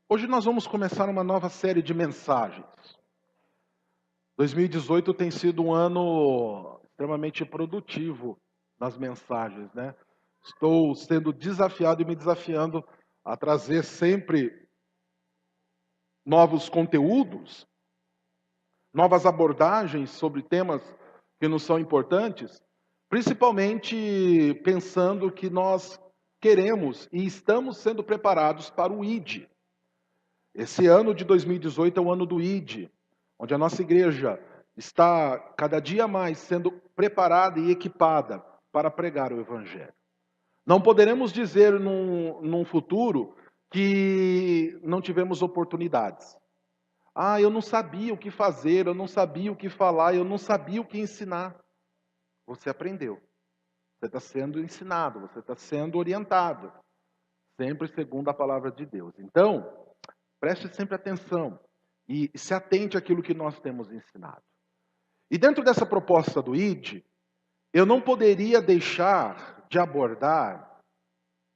Hoje nós vamos começar uma nova série de mensagens. 2018 tem sido um ano extremamente produtivo nas mensagens, né? Estou sendo desafiado e me desafiando a trazer sempre novos conteúdos, novas abordagens sobre temas que nos são importantes, principalmente pensando que nós queremos e estamos sendo preparados para o ID. Esse ano de 2018 é o ano do ID, onde a nossa igreja está cada dia mais sendo preparada e equipada para pregar o Evangelho. Não poderemos dizer num futuro que não tivemos oportunidades. Ah, eu não sabia o que fazer, eu não sabia o que falar, eu não sabia o que ensinar. Você aprendeu. Você está sendo ensinado, você está sendo orientado, sempre segundo a palavra de Deus. Então, preste sempre atenção e se atente àquilo que nós temos ensinado. E dentro dessa proposta do ID, eu não poderia deixar de abordar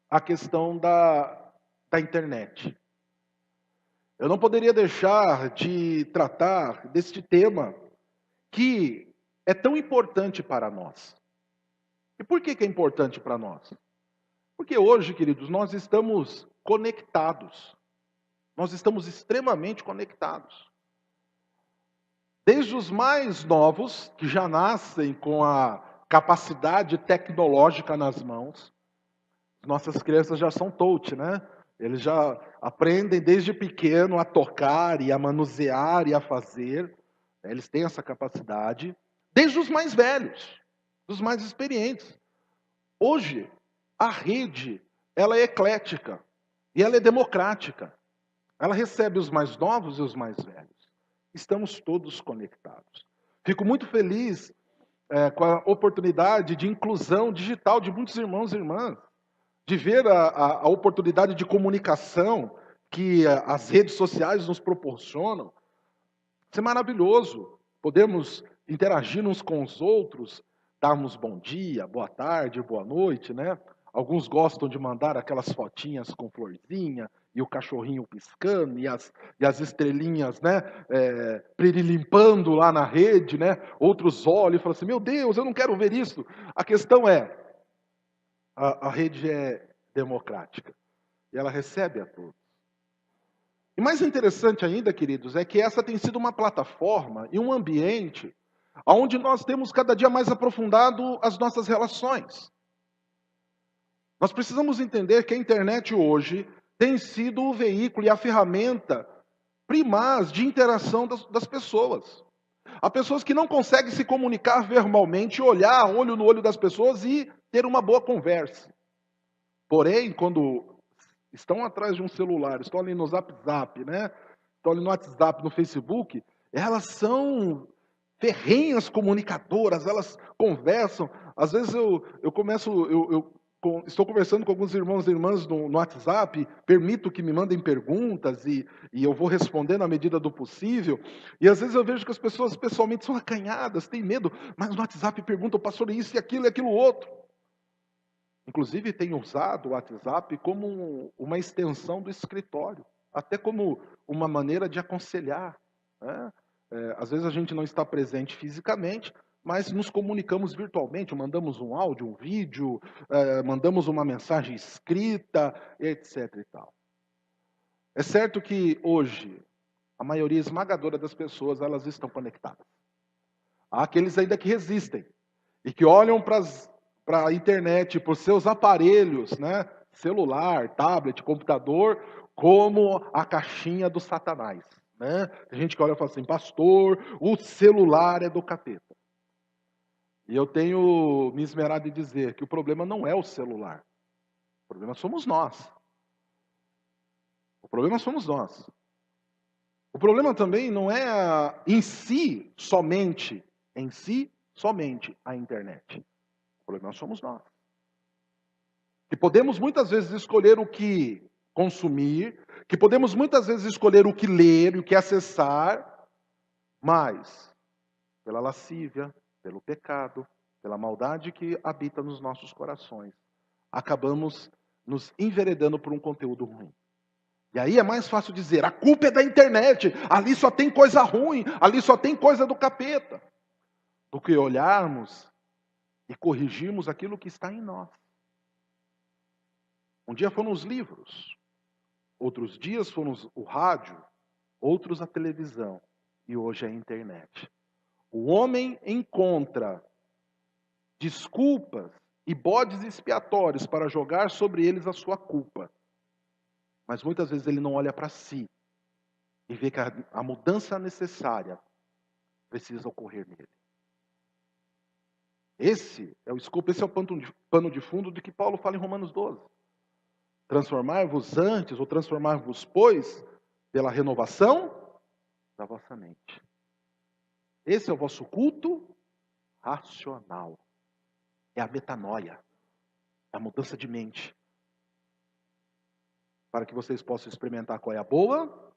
a questão da internet. Eu não poderia deixar de tratar deste tema que é tão importante para nós. E por que é importante para nós? Porque hoje, queridos, nós estamos conectados. Nós estamos extremamente conectados. Desde os mais novos, que já nascem com a capacidade tecnológica nas mãos, nossas crianças já são touch, né? Eles já aprendem desde pequeno a tocar e a manusear e a fazer. Eles têm essa capacidade. Desde os mais velhos, dos mais experientes. Hoje, a rede, ela é eclética e ela é democrática. Ela recebe os mais novos e os mais velhos. Estamos todos conectados. Fico muito feliz com a oportunidade de inclusão digital de muitos irmãos e irmãs, de ver a oportunidade de comunicação que as redes sociais nos proporcionam. Isso é maravilhoso. Podemos interagir uns com os outros, darmos bom dia, boa tarde, boa noite, né? Alguns gostam de mandar aquelas fotinhas com florzinha e o cachorrinho piscando e as estrelinhas, né? Pririlimpando lá na rede, né? Outros olham e falam assim: meu Deus, eu não quero ver isso. A questão é: a rede é democrática e ela recebe a todos. E mais interessante ainda, queridos, é que essa tem sido uma plataforma e um ambiente onde nós temos cada dia mais aprofundado as nossas relações. Nós precisamos entender que a internet hoje tem sido o veículo e a ferramenta primaz de interação das pessoas. Há pessoas que não conseguem se comunicar verbalmente, olhar olho no olho das pessoas e ter uma boa conversa. Porém, quando estão atrás de um celular, estão ali no Zap, né? Estão ali no WhatsApp, no Facebook, elas são ferrenhas comunicadoras, elas conversam. Às vezes estou conversando com alguns irmãos e irmãs no WhatsApp, permito que me mandem perguntas e eu vou respondendo à medida do possível. E às vezes eu vejo que as pessoas pessoalmente são acanhadas, têm medo, mas no WhatsApp perguntam, pastor, isso e aquilo outro. Inclusive, tem usado o WhatsApp como uma extensão do escritório, até como uma maneira de aconselhar, né? Às vezes a gente não está presente fisicamente, mas nos comunicamos virtualmente, mandamos um áudio, um vídeo, mandamos uma mensagem escrita, etc. e tal. É certo que hoje, a maioria esmagadora das pessoas, elas estão conectadas. Há aqueles ainda que resistem e que olham para a internet, por seus aparelhos, né? Celular, tablet, computador, como a caixinha do Satanás. Né? Tem gente que olha e fala assim, pastor, o celular é do capeta. E eu tenho me esmerado em dizer que o problema não é o celular. O problema somos nós. O problema somos nós. O problema também não é em si somente a internet. O problema somos nós. Que podemos muitas vezes escolher o que consumir, que podemos muitas vezes escolher o que ler e o que acessar, mas pela lascívia, pelo pecado, pela maldade que habita nos nossos corações, acabamos nos enveredando por um conteúdo ruim. E aí é mais fácil dizer, a culpa é da internet, ali só tem coisa ruim, ali só tem coisa do capeta, do que olharmos e corrigirmos aquilo que está em nós. Um dia foram os livros, outros dias foram o rádio, outros a televisão, e hoje é a internet. O homem encontra desculpas e bodes expiatórios para jogar sobre eles a sua culpa. Mas muitas vezes ele não olha para si e vê que a mudança necessária precisa ocorrer nele. Esse é o pano de fundo de que Paulo fala em Romanos 12. Transformar-vos antes, ou transformar-vos, pois, pela renovação da vossa mente. Esse é o vosso culto racional. É a metanoia. É a mudança de mente. Para que vocês possam experimentar qual é a boa,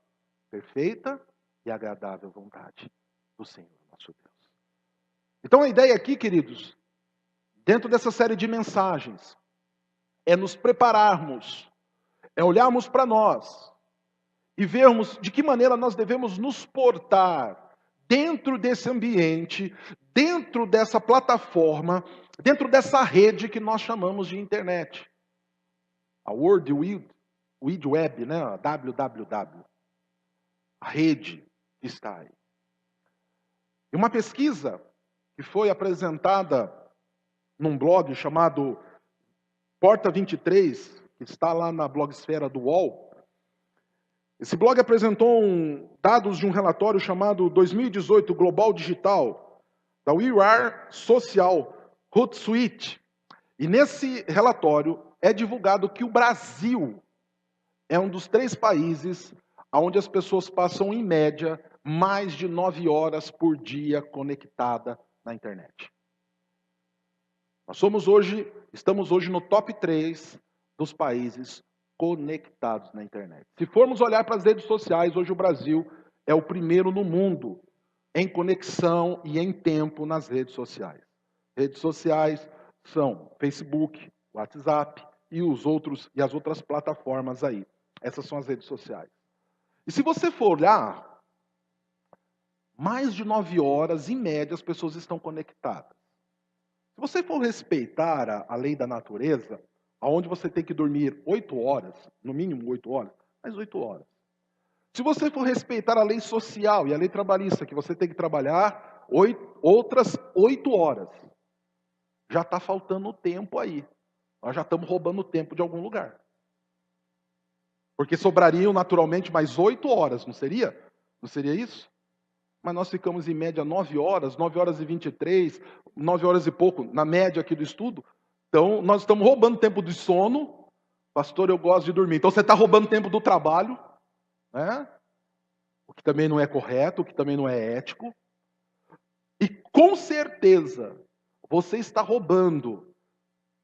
perfeita e agradável vontade do Senhor, nosso Deus. Então a ideia aqui, queridos, dentro dessa série de mensagens, é nos prepararmos, é olharmos para nós e vermos de que maneira nós devemos nos portar dentro desse ambiente, dentro dessa plataforma, dentro dessa rede que nós chamamos de internet. A World Wide Web, né? A www. A rede que está aí. E uma pesquisa que foi apresentada num blog chamado Porta 23, que está lá na blogosfera do UOL. Esse blog apresentou dados de um relatório chamado 2018 Global Digital, da We Are Social Hootsuite. E nesse relatório é divulgado que o Brasil é um dos 3 países onde as pessoas passam, em média, mais de 9 horas por dia conectada na internet. Estamos hoje no top 3 dos países conectados na internet. Se formos olhar para as redes sociais, hoje o Brasil é o primeiro no mundo em conexão e em tempo nas redes sociais. Redes sociais são Facebook, WhatsApp e as outras plataformas aí. Essas são as redes sociais. E se você for olhar, mais de 9 horas, em média, as pessoas estão conectadas. Se você for respeitar a lei da natureza, onde você tem que dormir 8 horas, no mínimo 8 horas, mais 8 horas. Se você for respeitar a lei social e a lei trabalhista, que você tem que trabalhar outras 8 horas, já está faltando tempo aí. Nós já estamos roubando tempo de algum lugar. Porque sobrariam naturalmente mais 8 horas, não seria? Não seria isso? Mas nós ficamos em média 9 horas e 23, 9 horas e pouco, na média aqui do estudo. Então, nós estamos roubando tempo de sono. Pastor, eu gosto de dormir. Então, você está roubando tempo do trabalho, né? O que também não é correto, o que também não é ético. E, com certeza, você está roubando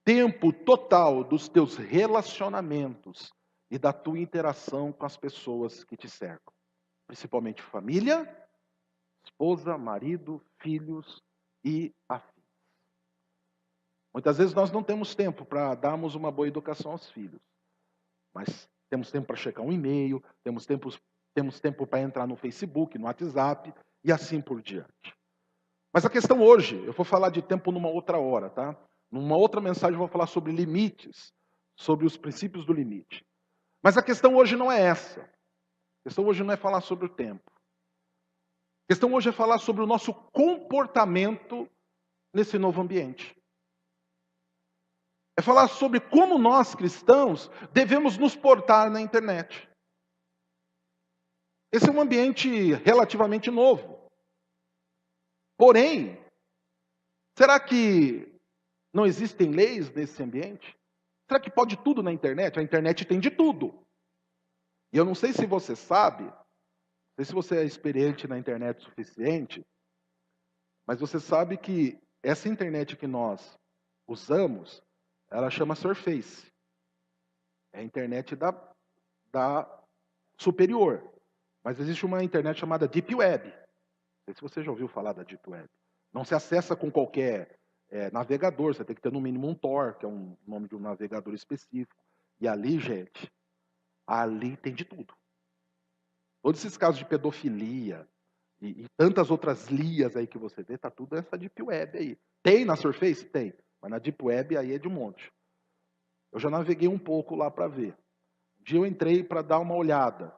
tempo total dos teus relacionamentos e da tua interação com as pessoas que te cercam. Principalmente família, esposa, marido, filhos e afins. Muitas vezes nós não temos tempo para darmos uma boa educação aos filhos. Mas temos tempo para checar um e-mail, temos tempo para entrar no Facebook, no WhatsApp e assim por diante. Mas a questão hoje, eu vou falar de tempo numa outra hora, tá? Numa outra mensagem eu vou falar sobre limites, sobre os princípios do limite. Mas a questão hoje não é essa. A questão hoje não é falar sobre o tempo. A questão hoje é falar sobre o nosso comportamento nesse novo ambiente. É falar sobre como nós, cristãos, devemos nos portar na internet. Esse é um ambiente relativamente novo. Porém, será que não existem leis nesse ambiente? Será que pode tudo na internet? A internet tem de tudo. E eu não sei se você sabe, não sei se você é experiente na internet o suficiente, mas você sabe que essa internet que nós usamos, ela chama Surface. É a internet da superior. Mas existe uma internet chamada Deep Web. Não sei se você já ouviu falar da Deep Web. Não se acessa com qualquer navegador. Você tem que ter no mínimo um Tor, que é um nome de um navegador específico. E ali, gente, Ali tem de tudo. Todos esses casos de pedofilia e tantas outras lias aí que você vê, tá tudo nessa Deep Web aí. Tem na Surface? Tem. Mas na Deep Web aí é de um monte. Eu já naveguei um pouco lá para ver. Um dia eu entrei para dar uma olhada.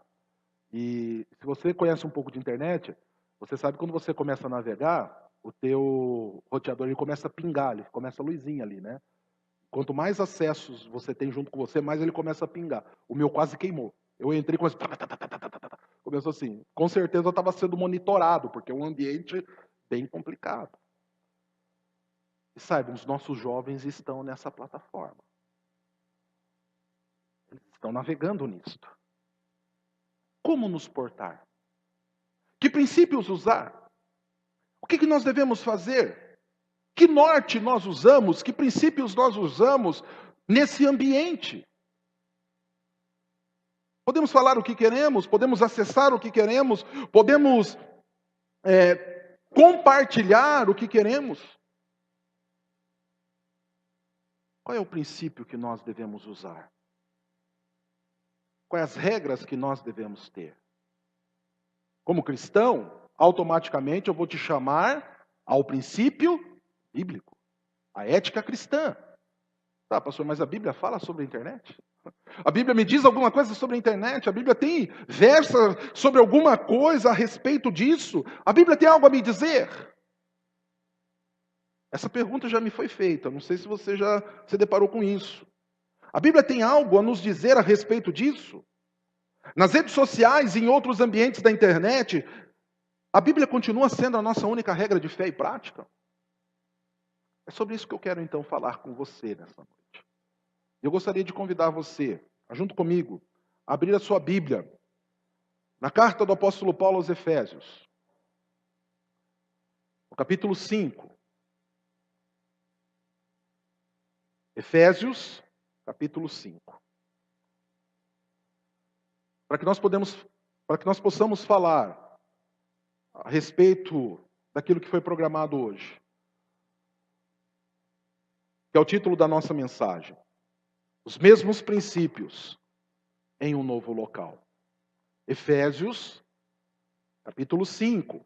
E se você conhece um pouco de internet, você sabe que quando você começa a navegar, o teu roteador ele começa a pingar, ele começa a luzinha ali, né? Quanto mais acessos você tem junto com você, mais ele começa a pingar. O meu quase queimou. Eu entrei e comecei... Começou assim. Com certeza eu estava sendo monitorado, porque é um ambiente bem complicado. E saibam, os nossos jovens estão nessa plataforma. Eles estão navegando nisto. Como nos portar? Que princípios usar? O que nós devemos fazer? Que norte nós usamos? Que princípios nós usamos nesse ambiente? Podemos falar o que queremos, podemos acessar o que queremos, podemos compartilhar o que queremos. Qual é o princípio que nós devemos usar? Quais as regras que nós devemos ter? Como cristão, automaticamente eu vou te chamar ao princípio bíblico, a ética cristã. Tá, pastor, mas a Bíblia fala sobre a internet? A Bíblia me diz alguma coisa sobre a internet? A Bíblia tem versa sobre alguma coisa a respeito disso? A Bíblia tem algo a me dizer? Essa pergunta já me foi feita, não sei se você já se deparou com isso. A Bíblia tem algo a nos dizer a respeito disso? Nas redes sociais e em outros ambientes da internet, a Bíblia continua sendo a nossa única regra de fé e prática? É sobre isso que eu quero então falar com você nessa noite. Eu gostaria de convidar você, junto comigo, a abrir a sua Bíblia na carta do apóstolo Paulo aos Efésios, no capítulo 5. Efésios, capítulo 5. Para que nós possamos falar a respeito daquilo que foi programado hoje, que é o título da nossa mensagem. Os mesmos princípios em um novo local. Efésios, capítulo 5.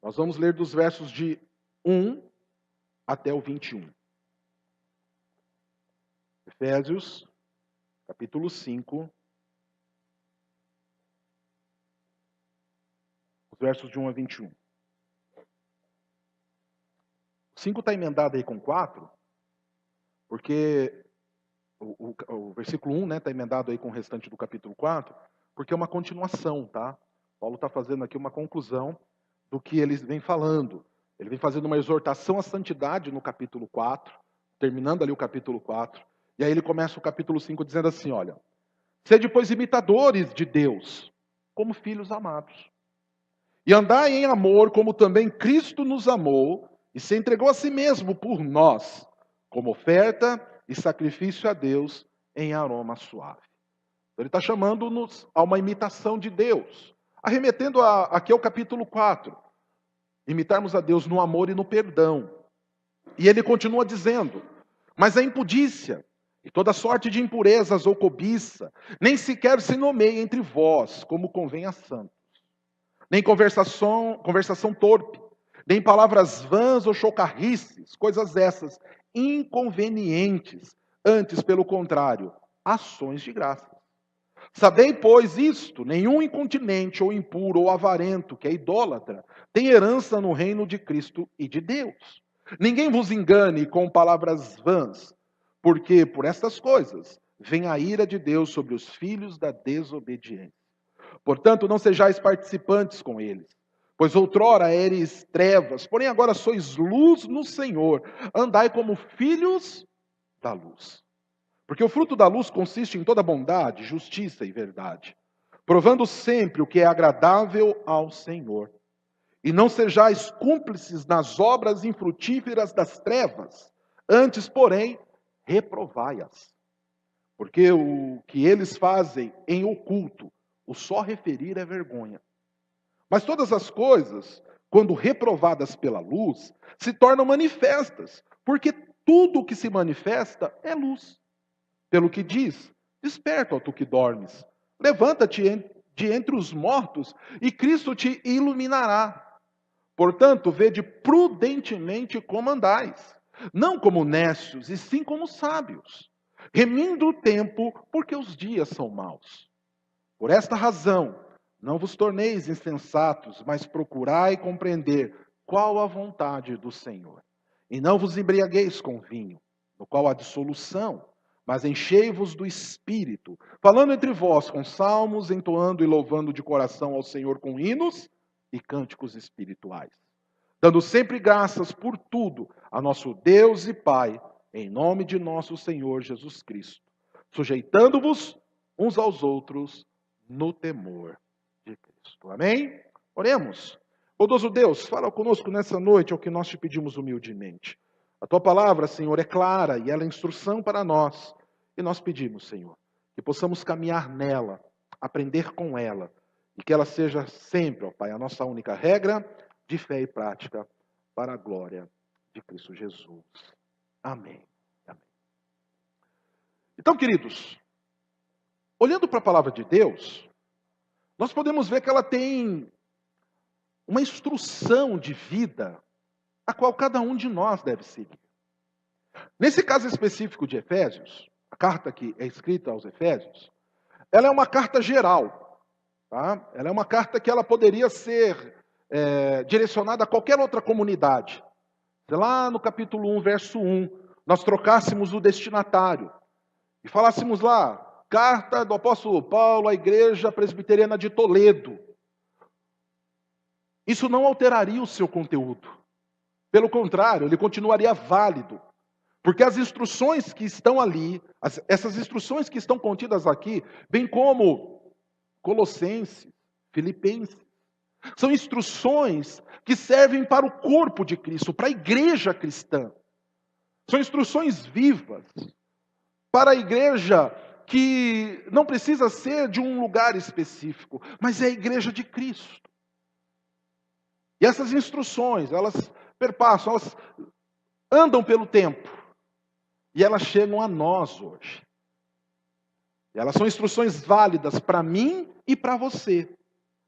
Nós vamos ler dos versos de 1 até o 21. Efésios, capítulo 5, os versos de 1 a 21. O 5 está emendado aí com 4, porque o versículo 1 está emendado aí com o restante do capítulo 4, porque é uma continuação, tá? Paulo está fazendo aqui uma conclusão do que ele vem falando. Ele vem fazendo uma exortação à santidade no capítulo 4, terminando ali o capítulo 4, e aí ele começa o capítulo 5 dizendo assim, olha, sede, pois, imitadores de Deus, como filhos amados, e andai em amor, como também Cristo nos amou, e se entregou a si mesmo por nós, como oferta e sacrifício a Deus em aroma suave. Ele está chamando-nos a uma imitação de Deus, arremetendo aqui ao capítulo 4, imitarmos a Deus no amor e no perdão. E ele continua dizendo, mas a impudícia e toda sorte de impurezas ou cobiça, nem sequer se nomeia entre vós, como convém a santos. Nem conversação torpe, nem palavras vãs ou chocarrices, coisas essas, inconvenientes, antes, pelo contrário, ações de graça. Sabei, pois, isto, nenhum incontinente ou impuro ou avarento, que é idólatra, tem herança no reino de Cristo e de Deus. Ninguém vos engane com palavras vãs, porque por estas coisas vem a ira de Deus sobre os filhos da desobediência. Portanto, não sejais participantes com eles, pois outrora eres trevas, porém agora sois luz no Senhor. Andai como filhos da luz. Porque o fruto da luz consiste em toda bondade, justiça e verdade, provando sempre o que é agradável ao Senhor. E não sejais cúmplices nas obras infrutíferas das trevas, antes, porém, reprovai-as. Porque o que eles fazem em oculto, o só referir é vergonha. Mas todas as coisas, quando reprovadas pela luz, se tornam manifestas, porque tudo o que se manifesta é luz. Pelo que diz: desperta, ó tu que dormes, levanta-te de entre os mortos, e Cristo te iluminará. Portanto, vede prudentemente como andais, não como necios, e sim como sábios, remindo o tempo, porque os dias são maus. Por esta razão, não vos torneis insensatos, mas procurai compreender qual a vontade do Senhor. E não vos embriagueis com vinho, no qual há dissolução, mas enchei-vos do Espírito, falando entre vós com salmos, entoando e louvando de coração ao Senhor com hinos e cânticos espirituais, dando sempre graças por tudo a nosso Deus e Pai, em nome de nosso Senhor Jesus Cristo, sujeitando-vos uns aos outros no temor de Cristo. Amém? Oremos. Bondoso Deus, fala conosco nessa noite, é o que nós te pedimos humildemente. A tua palavra, Senhor, é clara e ela é instrução para nós. E nós pedimos, Senhor, que possamos caminhar nela, aprender com ela, e que ela seja sempre, ó Pai, a nossa única regra de fé e prática para a glória de Cristo Jesus. Amém. Amém. Então, queridos, olhando para a palavra de Deus, nós podemos ver que ela tem uma instrução de vida a qual cada um de nós deve seguir. Nesse caso específico de Efésios, a carta que é escrita aos Efésios, ela é uma carta geral. Tá? Ela é uma carta que ela poderia ser direcionada a qualquer outra comunidade. Se lá no capítulo 1, verso 1, nós trocássemos o destinatário e falássemos lá, carta do apóstolo Paulo à igreja presbiteriana de Toledo. Isso não alteraria o seu conteúdo. Pelo contrário, ele continuaria válido. Porque as instruções que estão ali, essas instruções que estão contidas aqui, bem como Colossenses, Filipenses, são instruções que servem para o corpo de Cristo, para a igreja cristã. São instruções vivas para a igreja que não precisa ser de um lugar específico, mas é a igreja de Cristo. E essas instruções, elas perpassam, elas andam pelo tempo. E elas chegam a nós hoje. E elas são instruções válidas para mim e para você,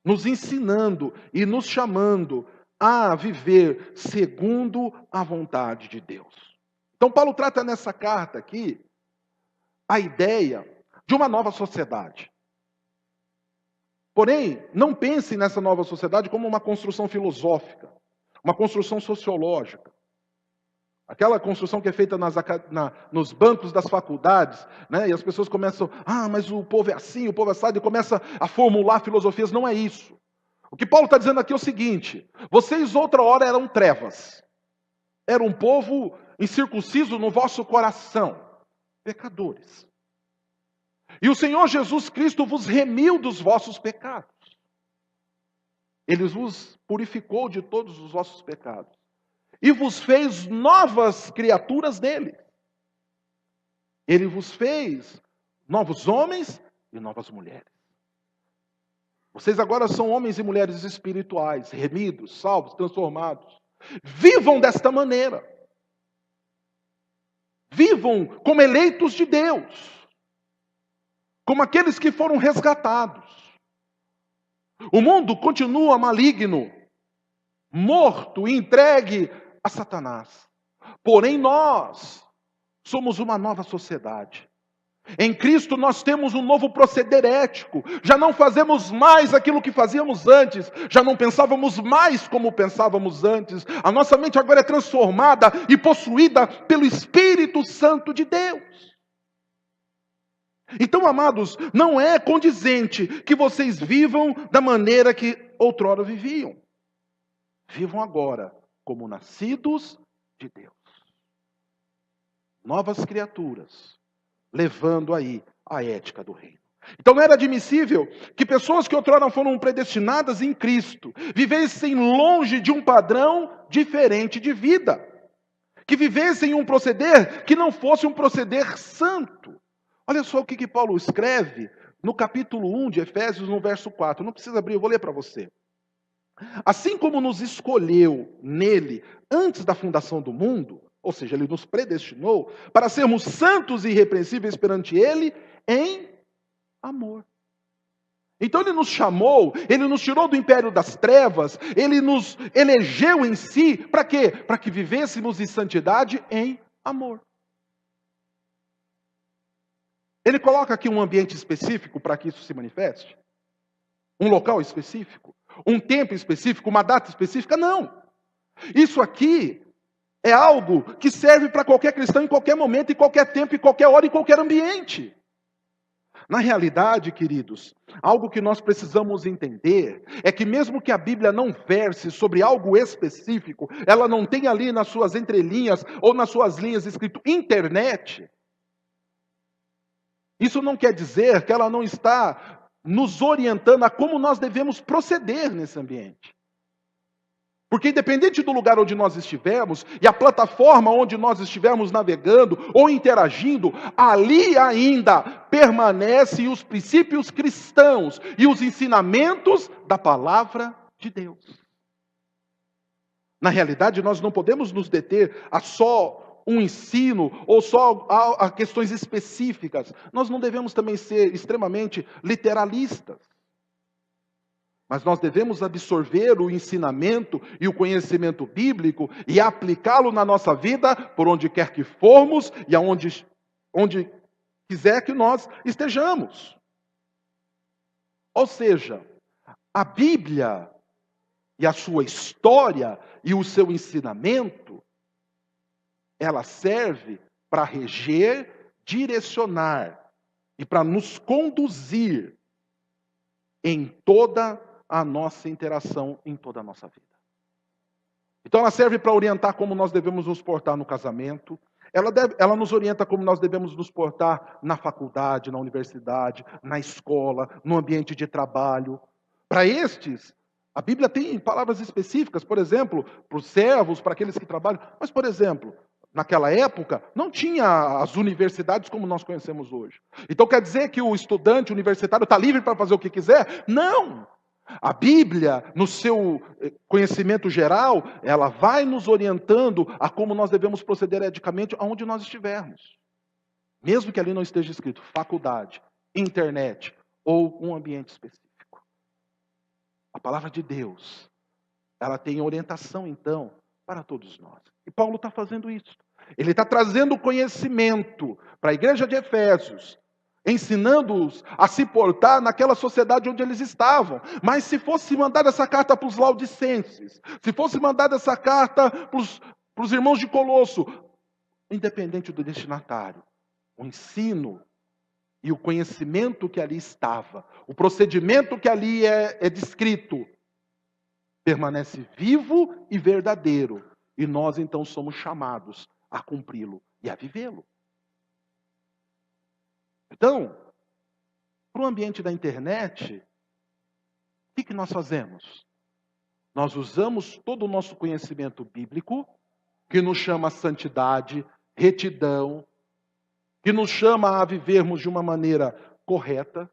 nos ensinando e nos chamando a viver segundo a vontade de Deus. Então Paulo trata nessa carta aqui a ideia de uma nova sociedade. Porém, não pense nessa nova sociedade como uma construção filosófica, uma construção sociológica. Aquela construção que é feita nos bancos das faculdades, né? E as pessoas começam, mas o povo é assim, o povo é assado, e começa a formular filosofias. Não é isso. O que Paulo está dizendo aqui é o seguinte: vocês outra hora eram trevas, era um povo incircunciso no vosso coração, pecadores. E o Senhor Jesus Cristo vos remiu dos vossos pecados. Ele vos purificou de todos os vossos pecados. E vos fez novas criaturas nele. Ele vos fez novos homens e novas mulheres. Vocês agora são homens e mulheres espirituais, remidos, salvos, transformados. Vivam desta maneira. Vivam como eleitos de Deus. Como aqueles que foram resgatados. O mundo continua maligno, morto e entregue a Satanás. Porém, nós somos uma nova sociedade. Em Cristo nós temos um novo proceder ético. Já não fazemos mais aquilo que fazíamos antes. Já não pensávamos mais como pensávamos antes. A nossa mente agora é transformada e possuída pelo Espírito Santo de Deus. Então, amados, não é condizente que vocês vivam da maneira que outrora viviam. Vivam agora como nascidos de Deus. Novas criaturas, levando aí a ética do reino. Então não era admissível que pessoas que outrora foram predestinadas em Cristo vivessem longe de um padrão diferente de vida. Que vivessem um proceder que não fosse um proceder santo. Olha só o que Paulo escreve no capítulo 1 de Efésios, no verso 4. Não precisa abrir, eu vou ler para você. Assim como nos escolheu nele antes da fundação do mundo, ou seja, Ele nos predestinou para sermos santos e irrepreensíveis perante Ele em amor. Então Ele nos chamou, Ele nos tirou do império das trevas, Ele nos elegeu em si, para quê? Para que vivêssemos em santidade em amor. Ele coloca aqui um ambiente específico para que isso se manifeste? Um local específico? Um tempo específico? Uma data específica? Não. Isso aqui é algo que serve para qualquer cristão em qualquer momento, em qualquer tempo, em qualquer hora, em qualquer ambiente. Na realidade, queridos, algo que nós precisamos entender é que mesmo que a Bíblia não verse sobre algo específico, ela não tem ali nas suas entrelinhas ou nas suas linhas escrito internet, isso não quer dizer que ela não está nos orientando a como nós devemos proceder nesse ambiente. Porque independente do lugar onde nós estivermos, e a plataforma onde nós estivermos navegando ou interagindo, ali ainda permanecem os princípios cristãos e os ensinamentos da palavra de Deus. Na realidade, nós não podemos nos deter a só um ensino ou só a questões específicas. Nós não devemos também ser extremamente literalistas. Mas nós devemos absorver o ensinamento e o conhecimento bíblico e aplicá-lo na nossa vida por onde quer que formos e onde quiser que nós estejamos. Ou seja, a Bíblia e a sua história e o seu ensinamento, ela serve para reger, direcionar e para nos conduzir em toda a nossa interação, em toda a nossa vida. Então ela serve para orientar como nós devemos nos portar no casamento, ela nos orienta como nós devemos nos portar na faculdade, na universidade, na escola, no ambiente de trabalho. Para estes, a Bíblia tem palavras específicas, por exemplo, para os servos, para aqueles que trabalham. Mas, por exemplo, naquela época, não tinha as universidades como nós conhecemos hoje. Então quer dizer que o estudante universitário está livre para fazer o que quiser? Não! A Bíblia, no seu conhecimento geral, ela vai nos orientando a como nós devemos proceder eticamente aonde nós estivermos. Mesmo que ali não esteja escrito faculdade, internet ou um ambiente específico. A palavra de Deus, ela tem orientação, então, para todos nós. E Paulo está fazendo isso. Ele está trazendo conhecimento para a igreja de Efésios, ensinando-os a se portar naquela sociedade onde eles estavam. Mas se fosse mandada essa carta para os laodicenses, se fosse mandada essa carta para os irmãos de Colosso, independente do destinatário, o ensino e o conhecimento que ali estava, o procedimento que ali é descrito, permanece vivo e verdadeiro. E nós então somos chamados a cumpri-lo e a vivê-lo. Então, para o ambiente da internet, o que nós fazemos? Nós usamos todo o nosso conhecimento bíblico, que nos chama a santidade, retidão, que nos chama a vivermos de uma maneira correta,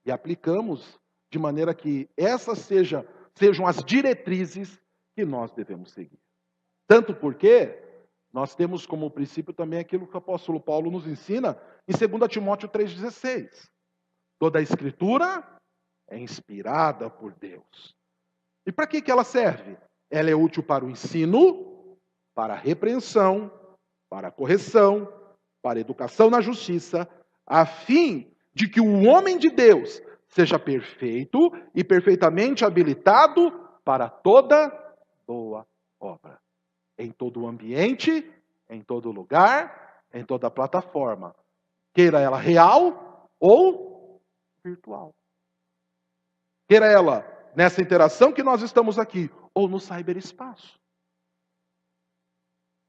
e aplicamos de maneira que essas sejam as diretrizes que nós devemos seguir. Tanto porque nós temos como princípio também aquilo que o apóstolo Paulo nos ensina em 2 Timóteo 3,16. Toda a escritura é inspirada por Deus. E para que ela serve? Ela é útil para o ensino, para a repreensão, para a correção, para a educação na justiça, a fim de que o homem de Deus seja perfeito e perfeitamente habilitado para toda boa obra. Em todo o ambiente, em todo lugar, em toda plataforma. Queira ela real ou virtual. Queira ela nessa interação que nós estamos aqui, ou no cyberespaço.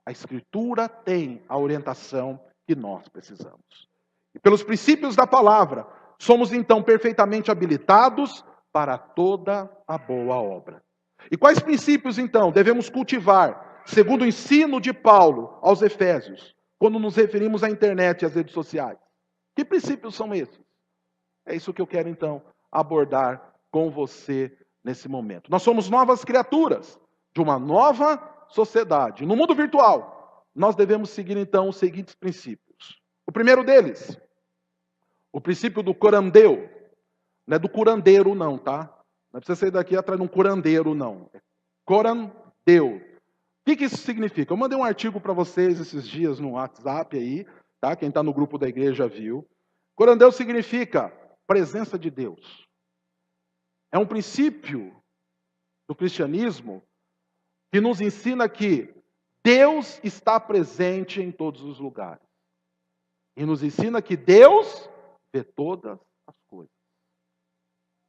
A Escritura tem a orientação que nós precisamos. E pelos princípios da palavra, somos então perfeitamente habilitados para toda a boa obra. E quais princípios então devemos cultivar, segundo o ensino de Paulo aos Efésios, quando nos referimos à internet e às redes sociais? Que princípios são esses? É isso que eu quero então abordar com você nesse momento. Nós somos novas criaturas de uma nova sociedade, no mundo virtual, nós devemos seguir então os seguintes princípios. O primeiro deles, o princípio do corandeu. Não é do curandeiro não, tá? Não precisa sair daqui atrás de um curandeiro não. É corandeu. O que isso significa? Eu mandei um artigo para vocês esses dias no WhatsApp aí, tá? Quem está no grupo da igreja viu. Corandeu significa presença de Deus. É um princípio do cristianismo que nos ensina que Deus está presente em todos os lugares. E nos ensina que Deus vê todas as coisas.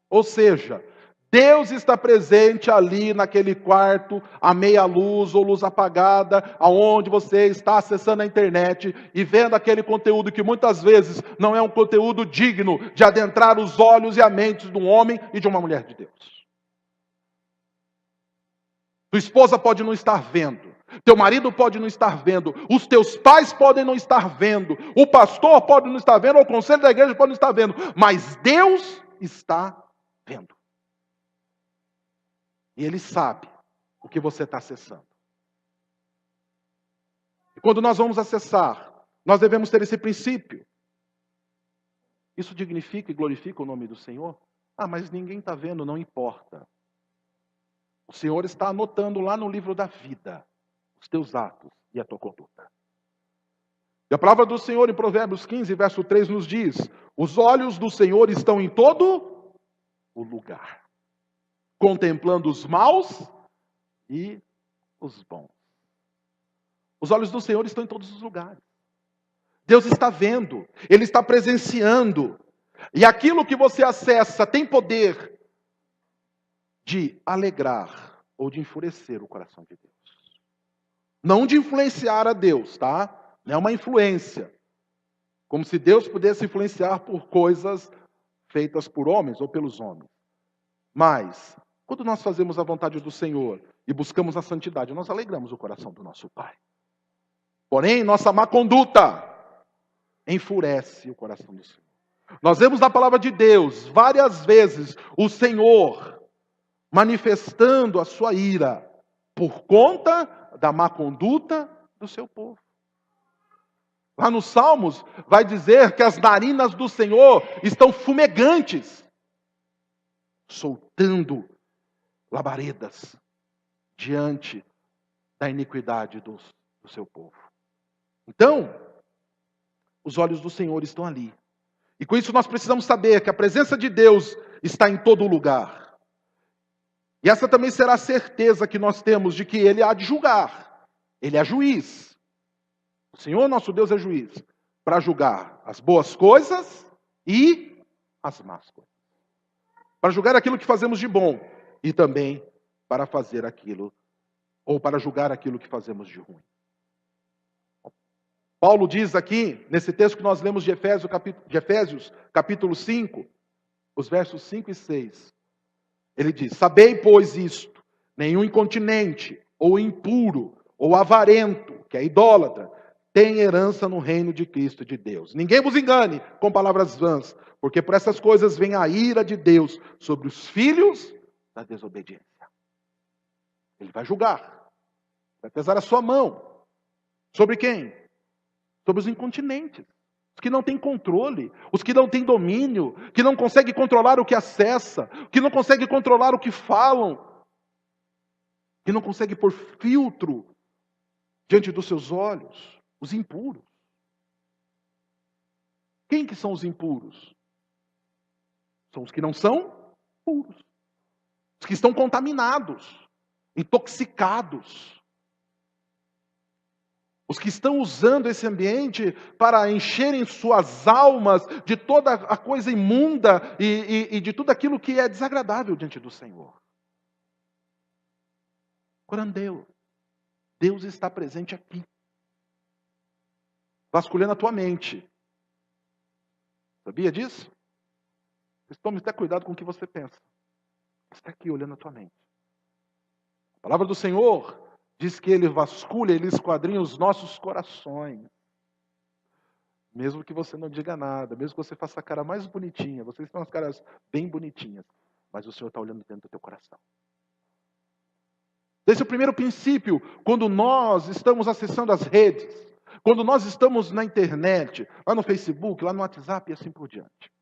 Ou seja, Deus está presente ali naquele quarto, à meia luz ou luz apagada, aonde você está acessando a internet e vendo aquele conteúdo que muitas vezes não é um conteúdo digno de adentrar os olhos e a mente de um homem e de uma mulher de Deus. Tua esposa pode não estar vendo, teu marido pode não estar vendo, os teus pais podem não estar vendo, o pastor pode não estar vendo, ou o conselho da igreja pode não estar vendo, mas Deus está vendo. E Ele sabe o que você está acessando. E quando nós vamos acessar, nós devemos ter esse princípio. Isso dignifica e glorifica o nome do Senhor? Ah, mas ninguém está vendo, não importa. O Senhor está anotando lá no livro da vida os teus atos e a tua conduta. E a palavra do Senhor em Provérbios 15, verso 3 nos diz: os olhos do Senhor estão em todo o lugar, contemplando os maus e os bons. Os olhos do Senhor estão em todos os lugares. Deus está vendo, Ele está presenciando. E aquilo que você acessa tem poder de alegrar ou de enfurecer o coração de Deus. Não de influenciar a Deus, tá? Não é uma influência. Como se Deus pudesse influenciar por coisas feitas por homens ou pelos homens. Mas, quando nós fazemos a vontade do Senhor e buscamos a santidade, nós alegramos o coração do nosso Pai. Porém, nossa má conduta enfurece o coração do Senhor. Nós vemos na palavra de Deus, várias vezes, o Senhor manifestando a sua ira por conta da má conduta do seu povo. Lá nos Salmos, vai dizer que as narinas do Senhor estão fumegantes, soltando labaredas diante da iniquidade do seu povo. Então, os olhos do Senhor estão ali. E com isso nós precisamos saber que a presença de Deus está em todo lugar. E essa também será a certeza que nós temos de que Ele há de julgar. Ele é juiz. O Senhor nosso Deus é juiz para julgar as boas coisas e as más coisas. Para julgar aquilo que fazemos de bom e também para fazer aquilo, ou para julgar aquilo que fazemos de ruim. Paulo diz aqui, nesse texto que nós lemos de Efésios, capítulo 5, os versos 5 e 6. Ele diz: sabei, pois, isto, nenhum incontinente, ou impuro, ou avarento, que é idólatra, tem herança no reino de Cristo e de Deus. Ninguém vos engane com palavras vãs, porque por essas coisas vem a ira de Deus sobre os filhos da desobediência. Ele vai julgar, vai pesar a sua mão. Sobre quem? Sobre os incontinentes, os que não têm controle, os que não têm domínio, que não conseguem controlar o que acessa, que não conseguem controlar o que falam, que não conseguem pôr filtro diante dos seus olhos, os impuros. Quem que são os impuros? São os que não são puros, os que estão contaminados, intoxicados. Os que estão usando esse ambiente para encherem suas almas de toda a coisa imunda e de tudo aquilo que é desagradável diante do Senhor. Corandeu. Deus está presente aqui. Vasculhando a tua mente. Sabia disso? Tome até cuidado com o que você pensa. Está aqui olhando a tua mente. A palavra do Senhor diz que Ele vasculha, Ele esquadrinha os nossos corações. Mesmo que você não diga nada, mesmo que você faça a cara mais bonitinha, vocês têm umas caras bem bonitinhas, mas o Senhor está olhando dentro do teu coração. Esse é o primeiro princípio, quando nós estamos acessando as redes, quando nós estamos na internet, lá no Facebook, lá no WhatsApp e assim por diante.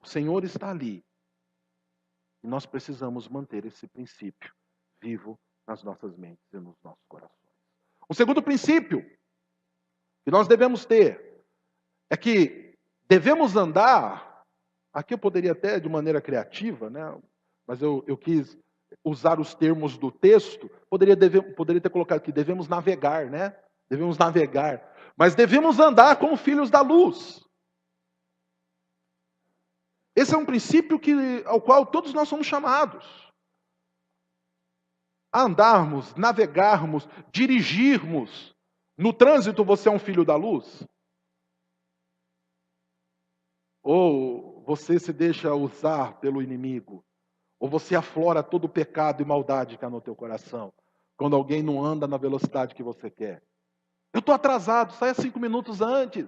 O Senhor está ali. E nós precisamos manter esse princípio vivo nas nossas mentes e nos nossos corações. O segundo princípio que nós devemos ter é que devemos andar, aqui eu poderia até de maneira criativa, né? Mas eu quis usar os termos do texto, poderia ter colocado aqui, devemos navegar, né? Devemos navegar. Mas devemos andar como filhos da luz. Esse é um princípio ao qual todos nós somos chamados. A andarmos, navegarmos, dirigirmos. No trânsito você é um filho da luz? Ou você se deixa usar pelo inimigo? Ou você aflora todo o pecado e maldade que há no teu coração, quando alguém não anda na velocidade que você quer? Eu estou atrasado, saia 5 minutos antes.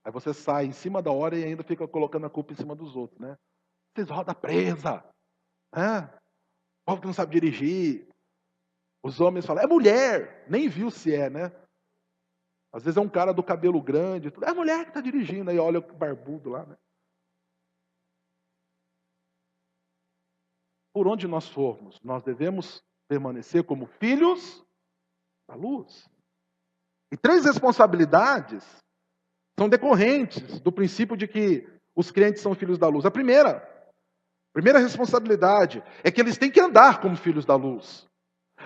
Aí você sai em cima da hora e ainda fica colocando a culpa em cima dos outros, né? Vocês rodam presa, né? O povo que não sabe dirigir. Os homens falam, é mulher, nem viu se é, né? Às vezes é um cara do cabelo grande, é a mulher que está dirigindo, aí olha o barbudo lá, né? Por onde nós formos, nós devemos permanecer como filhos da luz. E 3 responsabilidades são decorrentes do princípio de que os crentes são filhos da luz. A primeira responsabilidade é que eles têm que andar como filhos da luz.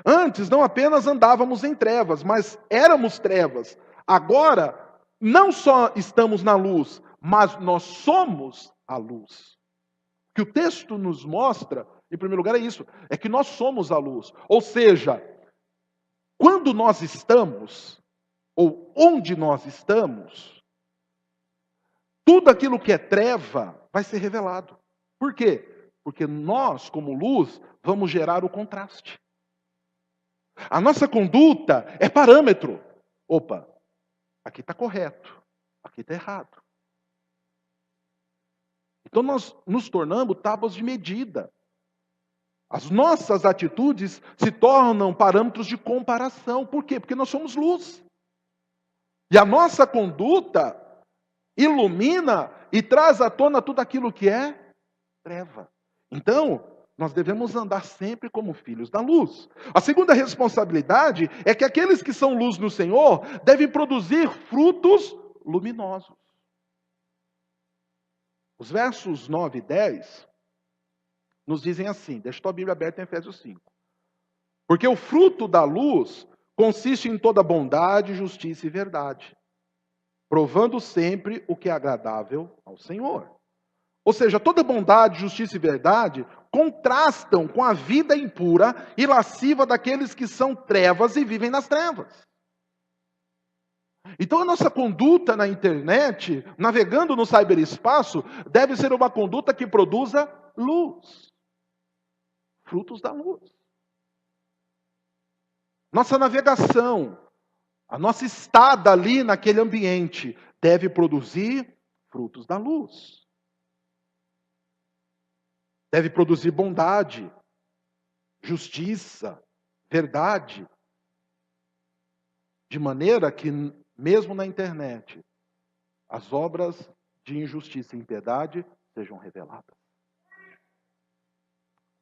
Antes, não apenas andávamos em trevas, mas éramos trevas. Agora, não só estamos na luz, mas nós somos a luz. O que o texto nos mostra, em primeiro lugar, é isso, é que nós somos a luz. Ou seja, quando nós estamos, ou onde nós estamos, tudo aquilo que é treva vai ser revelado. Por quê? Porque nós, como luz, vamos gerar o contraste. A nossa conduta é parâmetro. Opa, aqui está correto, aqui está errado. Então nós nos tornamos tábuas de medida. As nossas atitudes se tornam parâmetros de comparação. Por quê? Porque nós somos luz. E a nossa conduta ilumina e traz à tona tudo aquilo que é treva. Então, nós devemos andar sempre como filhos da luz. A segunda responsabilidade é que aqueles que são luz no Senhor devem produzir frutos luminosos. Os versos 9 e 10 nos dizem assim, deixa a tua Bíblia aberta em Efésios 5. Porque o fruto da luz consiste em toda bondade, justiça e verdade, provando sempre o que é agradável ao Senhor. Ou seja, toda bondade, justiça e verdade contrastam com a vida impura e lasciva daqueles que são trevas e vivem nas trevas. Então a nossa conduta na internet, navegando no ciberespaço, deve ser uma conduta que produza luz. Frutos da luz. Nossa navegação, a nossa estada ali naquele ambiente, deve produzir frutos da luz. Deve produzir bondade, justiça, verdade. De maneira que, mesmo na internet, as obras de injustiça e impiedade sejam reveladas.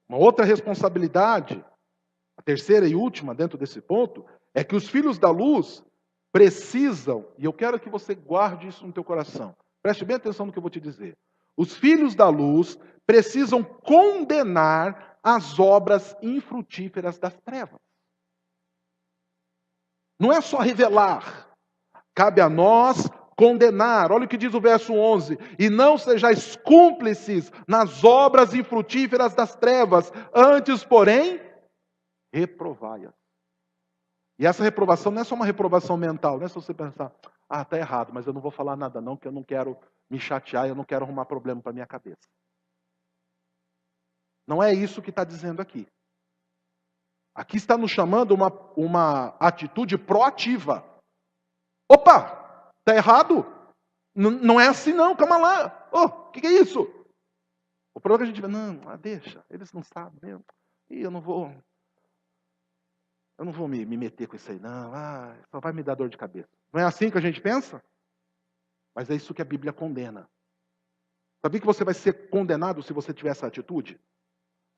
Uma outra responsabilidade, a terceira e última dentro desse ponto, é que os filhos da luz precisam, e eu quero que você guarde isso no teu coração, preste bem atenção no que eu vou te dizer. Os filhos da luz precisam condenar as obras infrutíferas das trevas. Não é só revelar, cabe a nós condenar. Olha o que diz o verso 11: e não sejais cúmplices nas obras infrutíferas das trevas, antes, porém, reprovai-as. E essa reprovação não é só uma reprovação mental, não é só você pensar, está errado, mas eu não vou falar nada não, porque eu não quero me chatear, eu não quero arrumar problema para minha cabeça. Não é isso que está dizendo aqui. Aqui está nos chamando uma atitude proativa. Opa, está errado? Não é assim não, calma lá. O que é isso? O problema é que a gente vê, não, deixa, eles não sabem mesmo. E eu não vou me meter com isso aí, não. Só vai me dar dor de cabeça. Não é assim que a gente pensa? Mas é isso que a Bíblia condena. Sabia que você vai ser condenado se você tiver essa atitude?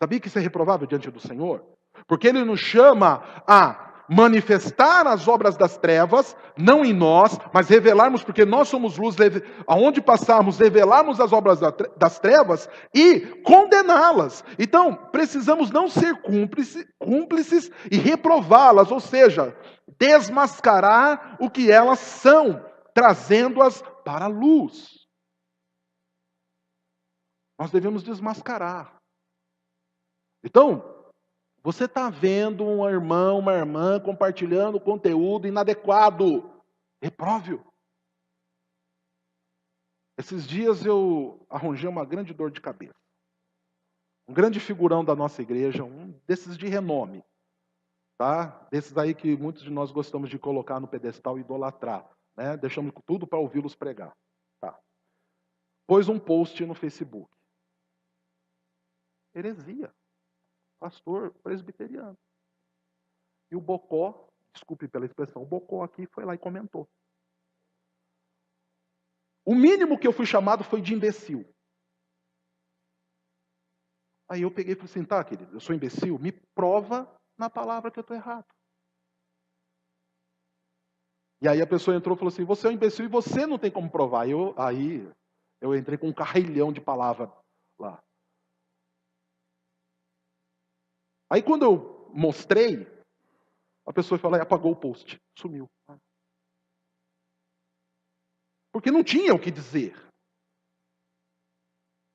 Sabia que isso é reprovável diante do Senhor? Porque Ele nos chama a manifestar as obras das trevas, não em nós, mas revelarmos, porque nós somos luz, aonde passarmos, revelarmos as obras das trevas e condená-las. Então, precisamos não ser cúmplices e reprová-las, ou seja, desmascarar o que elas são, trazendo-as para a luz. Nós devemos desmascarar. Então, você está vendo um irmão, uma irmã compartilhando conteúdo inadequado. Reprove-o. Esses dias eu arranjei uma grande dor de cabeça. Um grande figurão da nossa igreja, um desses de renome. Tá? Desses aí que muitos de nós gostamos de colocar no pedestal e idolatrar. Né? Deixamos tudo para ouvi-los pregar. Tá. Pôs um post no Facebook. Heresia. Pastor presbiteriano. E o Bocó, desculpe pela expressão, o Bocó aqui foi lá e comentou. O mínimo que eu fui chamado foi de imbecil. Aí eu peguei e falei assim, tá, querido, eu sou imbecil, me prova na palavra que eu estou errado. E aí a pessoa entrou e falou assim, você é um imbecil e você não tem como provar. Aí eu entrei com um carrilhão de palavras lá. Aí quando eu mostrei, a pessoa falou e apagou o post, sumiu. Porque não tinha o que dizer.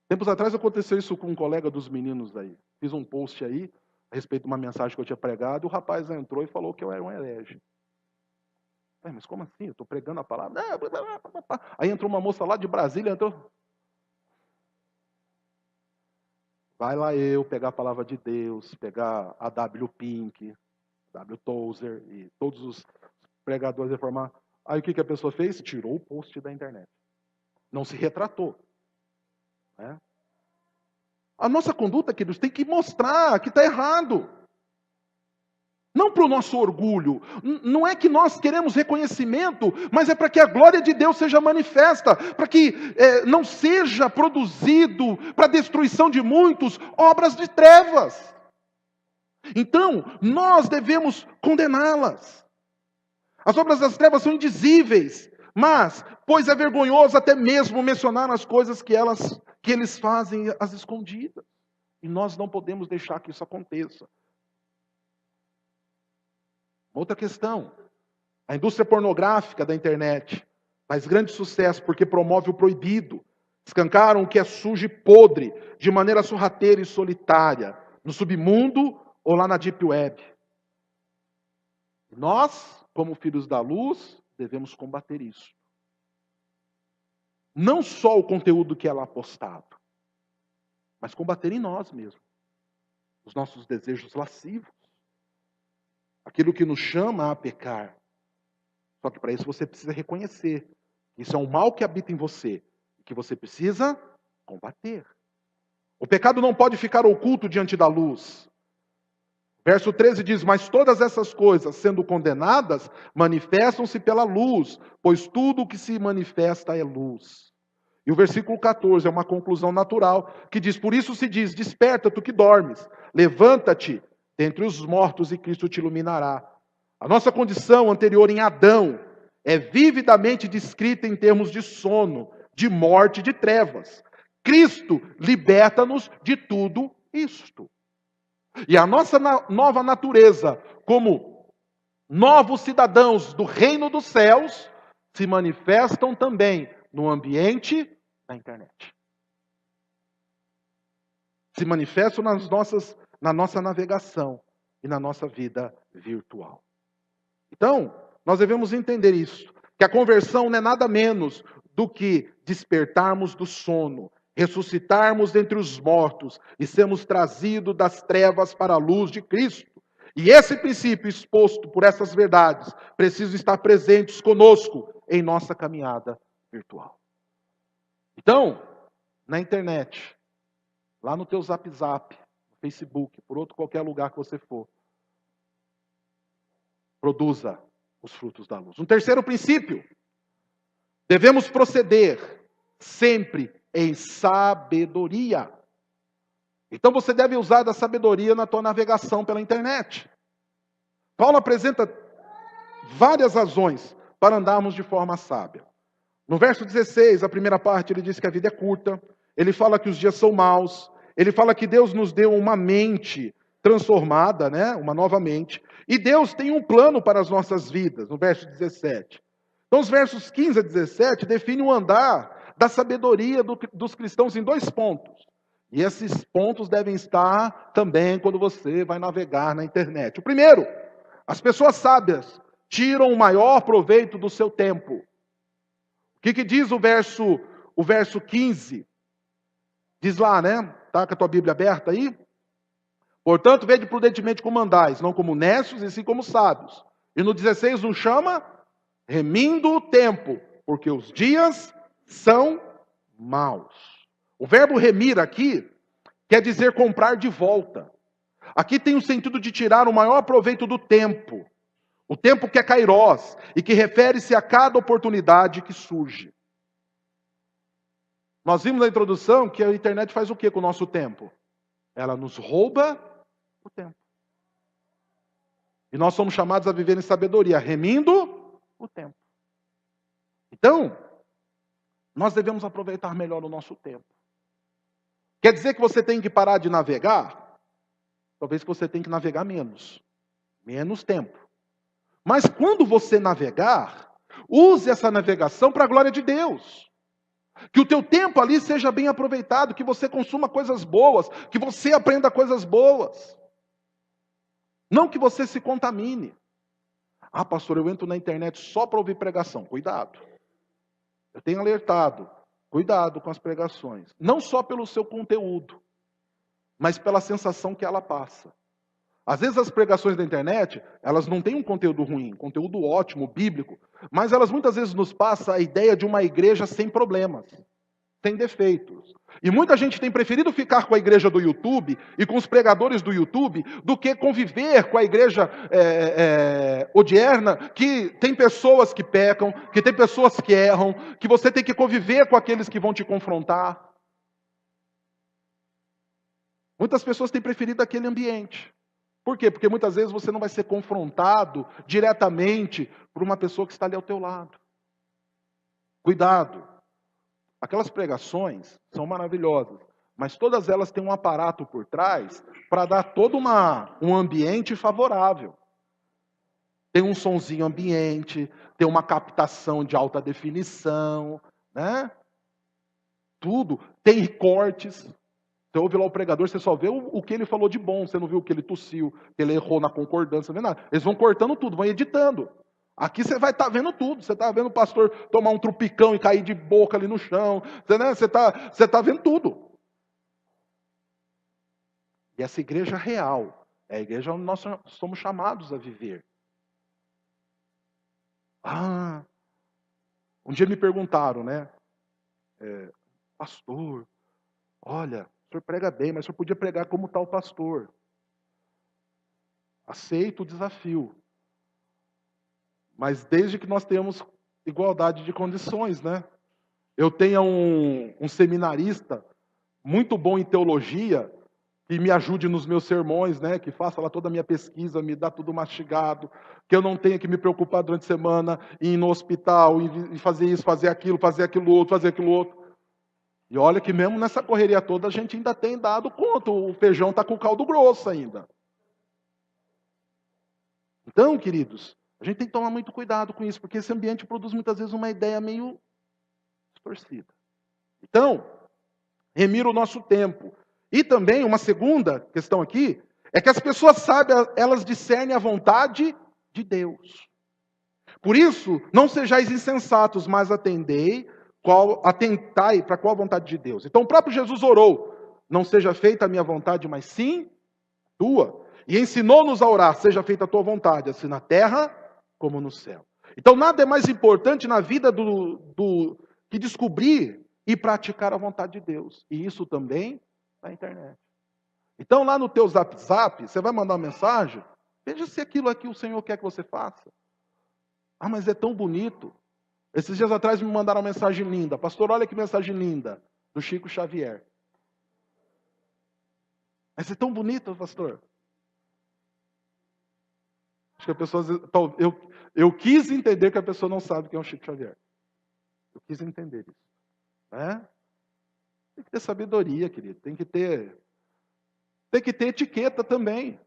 Tempos atrás aconteceu isso com um colega dos meninos aí. Fiz um post aí, a respeito de uma mensagem que eu tinha pregado, e o rapaz entrou e falou que eu era um herege. Mas como assim? Eu estou pregando a palavra? Aí entrou uma moça lá de Brasília, entrou. Vai lá eu pegar a palavra de Deus, pegar a W. Pink, W. Tozer e todos os pregadores reformados. Aí o que a pessoa fez? Tirou o post da internet. Não se retratou. Né? A nossa conduta, queridos, tem que mostrar que está errado. Não para o nosso orgulho. Não é que nós queremos reconhecimento, mas é para que a glória de Deus seja manifesta. Para que não seja produzido para a destruição de muitos obras de trevas. Então, nós devemos condená-las. As obras das trevas são indizíveis. Mas, pois é vergonhoso até mesmo mencionar as coisas que eles fazem às escondidas. E nós não podemos deixar que isso aconteça. Outra questão, a indústria pornográfica da internet faz grande sucesso porque promove o proibido. Escancaram o que é sujo e podre, de maneira sorrateira e solitária, no submundo ou lá na deep web. Nós, como filhos da luz, devemos combater isso. Não só o conteúdo que é lá postado, mas combater em nós mesmos. Os nossos desejos lascivos. Aquilo que nos chama a pecar. Só que para isso você precisa reconhecer que isso é um mal que habita em você, que você precisa combater. O pecado não pode ficar oculto diante da luz. Verso 13 diz, mas todas essas coisas, sendo condenadas, manifestam-se pela luz, pois tudo o que se manifesta é luz. E o versículo 14 é uma conclusão natural, que diz, por isso se diz, desperta tu que dormes, levanta-te dentre os mortos e Cristo te iluminará. A nossa condição anterior em Adão é vividamente descrita em termos de sono, de morte, de trevas. Cristo liberta-nos de tudo isto. E a nossa nova natureza, como novos cidadãos do reino dos céus, se manifestam também no ambiente da internet. Se manifestam na nossa navegação e na nossa vida virtual. Então, nós devemos entender isso, que a conversão não é nada menos do que despertarmos do sono, ressuscitarmos dentre os mortos e sermos trazidos das trevas para a luz de Cristo. E esse princípio exposto por essas verdades precisa estar presentes conosco em nossa caminhada virtual. Então, na internet, lá no teu Zap Zap, no Facebook, por outro qualquer lugar que você for. Produza os frutos da luz. Um terceiro princípio. Devemos proceder sempre em sabedoria. Então você deve usar da sabedoria na tua navegação pela internet. Paulo apresenta várias razões para andarmos de forma sábia. No verso 16, a primeira parte, ele diz que a vida é curta, ele fala que os dias são maus, ele fala que Deus nos deu uma mente transformada, né? Uma nova mente, e Deus tem um plano para as nossas vidas, no verso 17. Então, os versos 15 a 17 definem o andar da sabedoria dos cristãos em 2 pontos. E esses pontos devem estar também quando você vai navegar na internet. O primeiro, as pessoas sábias tiram o maior proveito do seu tempo. O que diz o verso 15? Diz lá, né? Está com a tua Bíblia aberta aí? Portanto, vede prudentemente como andais, não como necios e sim como sábios. E no 16 nos chama remindo o tempo, porque os dias são maus. O verbo remir aqui quer dizer comprar de volta. Aqui tem o sentido de tirar o maior proveito do tempo. O tempo que é kairós e que refere-se a cada oportunidade que surge. Nós vimos na introdução que a internet faz o que com o nosso tempo? Ela nos rouba o tempo. E nós somos chamados a viver em sabedoria, remindo o tempo. Então, nós devemos aproveitar melhor o nosso tempo. Quer dizer que você tem que parar de navegar? Talvez que você tenha que navegar menos. Menos tempo. Mas quando você navegar, use essa navegação para a glória de Deus. Que o teu tempo ali seja bem aproveitado, que você consuma coisas boas, que você aprenda coisas boas. Não que você se contamine. Ah, pastor, eu entro na internet só para ouvir pregação. Cuidado. Eu tenho alertado. Cuidado com as pregações. Não só pelo seu conteúdo, mas pela sensação que ela passa. Às vezes as pregações da internet, elas não têm um conteúdo ruim, conteúdo ótimo, bíblico, mas elas muitas vezes nos passam a ideia de uma igreja sem problemas, sem defeitos. E muita gente tem preferido ficar com a igreja do YouTube e com os pregadores do YouTube do que conviver com a igreja odierna, que tem pessoas que pecam, que tem pessoas que erram, que você tem que conviver com aqueles que vão te confrontar. Muitas pessoas têm preferido aquele ambiente. Por quê? Porque muitas vezes você não vai ser confrontado diretamente por uma pessoa que está ali ao teu lado. Cuidado. Aquelas pregações são maravilhosas, mas todas elas têm um aparato por trás para dar todo um ambiente favorável. Tem um sonzinho ambiente, tem uma captação de alta definição, né? Tudo. Tem cortes. Você ouve lá o pregador, você só vê o que ele falou de bom, você não viu o que ele tossiu, que ele errou na concordância, não vê nada. Eles vão cortando tudo, vão editando. Aqui você vai estar vendo tudo, você está vendo o pastor tomar um trupicão e cair de boca ali no chão, você está vendo tudo. E essa igreja real, é a igreja onde nós somos chamados a viver. Um dia me perguntaram, né, pastor, olha, o senhor prega bem, mas o senhor podia pregar como tal pastor. Aceito o desafio. Mas desde que nós tenhamos igualdade de condições, né? Eu tenho um seminarista muito bom em teologia, que me ajude nos meus sermões, né? Que faça lá toda a minha pesquisa, me dá tudo mastigado, que eu não tenha que me preocupar durante a semana em ir no hospital, e fazer isso, fazer aquilo outro. E olha que mesmo nessa correria toda, a gente ainda tem dado conta, o feijão está com o caldo grosso ainda. Então, queridos, a gente tem que tomar muito cuidado com isso, porque esse ambiente produz muitas vezes uma ideia meio distorcida. Então, remir o nosso tempo. E também, uma segunda questão aqui, é que as pessoas sábias, elas discernem a vontade de Deus. Por isso, não sejais insensatos, mas atentai para qual a vontade de Deus. Então o próprio Jesus orou, não seja feita a minha vontade, mas sim tua. E ensinou-nos a orar, seja feita a tua vontade, assim na terra como no céu. Então nada é mais importante na vida que descobrir e praticar a vontade de Deus. E isso também Na internet. Então, lá no teu Zap Zap, você vai mandar uma mensagem, veja se aquilo aqui o Senhor quer que você faça. Ah, mas é tão bonito. Esses dias atrás me mandaram uma mensagem linda. Pastor, olha que mensagem linda, do Chico Xavier. Mas é tão bonito, pastor. Acho que a pessoa, eu quis entender que a pessoa não sabe quem é o Chico Xavier. Eu quis entender isso. Né? Tem que ter sabedoria, querido. Tem que ter etiqueta também.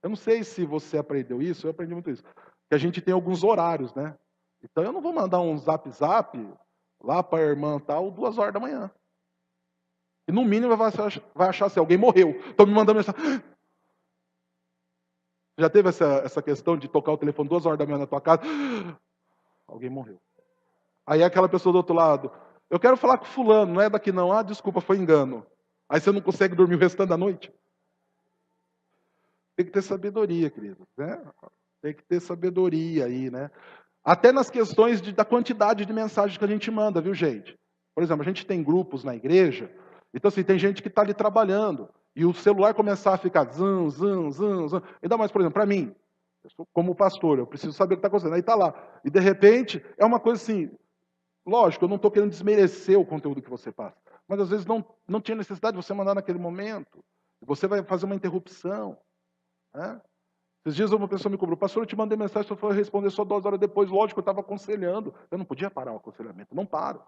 Eu não sei se você aprendeu isso, eu aprendi muito isso. Que a gente tem alguns horários, né? Então eu não vou mandar um zap zap lá para a irmã tal 2 horas da manhã. E no mínimo vai achar assim, alguém morreu. Estão me mandando mensagem. Já teve essa questão de tocar o telefone 2 horas da manhã na tua casa? Alguém morreu. Aí aquela pessoa do outro lado, eu quero falar com fulano, não é daqui não. Ah, desculpa, foi engano. Aí você não consegue dormir o restante da noite. Tem que ter sabedoria, querido. Né? Tem que ter sabedoria aí, né? Até nas questões da quantidade de mensagens que a gente manda, viu, gente? Por exemplo, a gente tem grupos na igreja, então assim, tem gente que está ali trabalhando, e o celular começar a ficar zam, zam, zam, zam. Ainda mais, por exemplo, para mim, como pastor, eu preciso saber o que está acontecendo. Aí está lá. E de repente, é uma coisa assim, lógico, eu não estou querendo desmerecer o conteúdo que você passa, mas às vezes não tinha necessidade de você mandar naquele momento. Você vai fazer uma interrupção. Né? Esses dias uma pessoa me cobrou, pastor, eu te mandei mensagem, só foi responder só 2 horas depois. Lógico, eu estava aconselhando. Eu não podia parar o aconselhamento, não paro.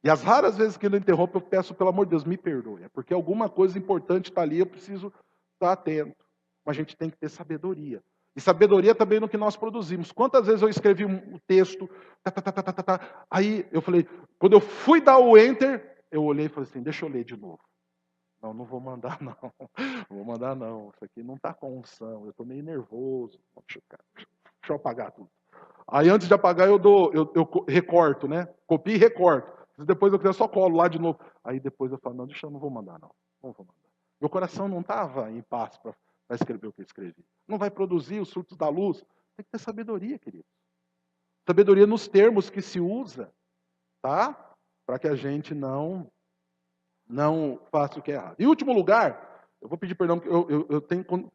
E as raras vezes que eu interrompo, eu peço, pelo amor de Deus, me perdoe. É porque alguma coisa importante está ali, eu preciso estar atento. Mas a gente tem que ter sabedoria. E sabedoria também no que nós produzimos. Quantas vezes eu escrevi um texto, aí eu falei, quando eu fui dar o enter, eu olhei e falei assim, deixa eu ler de novo. Não vou mandar não. Não vou mandar não. Isso aqui não está com unção. Eu estou meio nervoso. Deixa eu apagar tudo. Aí antes de apagar eu recorto, né? Copio e recorto. Depois eu só colo lá de novo. Aí depois eu falo, não vou mandar não. Não vou mandar. Meu coração não estava em paz para escrever o que eu escrevi. Não vai produzir os frutos da luz. Tem que ter sabedoria, querido. Sabedoria nos termos que se usa, tá? Para que a gente não faça o que é errado. Em último lugar, eu vou pedir perdão, porque